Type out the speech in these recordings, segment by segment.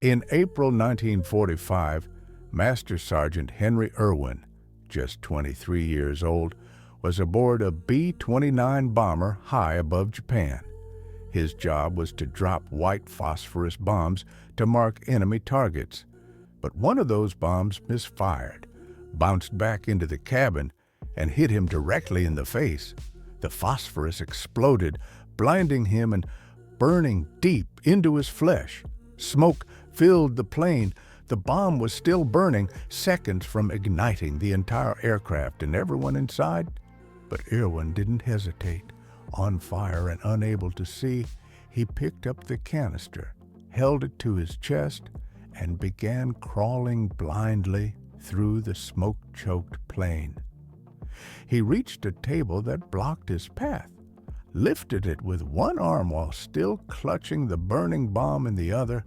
In April 1945, Master Sergeant Henry Erwin, just 23 years old, was aboard a B-29 bomber high above Japan. His job was to drop white phosphorus bombs to mark enemy targets. But one of those bombs misfired, bounced back into the cabin, and hit him directly in the face. The phosphorus exploded, blinding him and burning deep into his flesh. Smoke filled the plane. The bomb was still burning, seconds from igniting the entire aircraft and everyone inside. But Erwin didn't hesitate. On fire and unable to see, he picked up the canister, held it to his chest, and began crawling blindly through the smoke-choked plane. He reached a table that blocked his path, lifted it with one arm while still clutching the burning bomb in the other,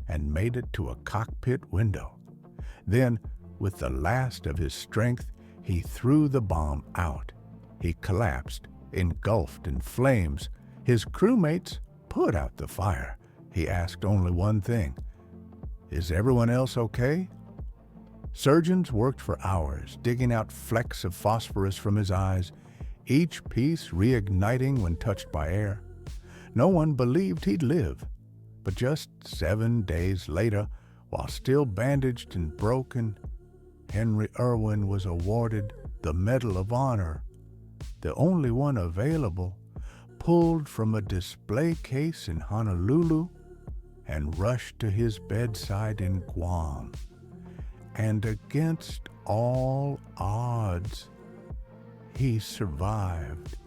and made it to a cockpit window. Then, with the last of his strength, he threw the bomb out. He collapsed, engulfed in flames. His crewmates put out the fire. He asked only one thing: "Is everyone else okay?" Surgeons worked for hours, digging out flecks of phosphorus from his eyes, each piece reigniting when touched by air. No one believed he'd live. But just 7 days later, while still bandaged and broken, Henry Erwin was awarded the Medal of Honor, the only one available, pulled from a display case in Honolulu and rushed to his bedside in Guam. And against all odds, he survived.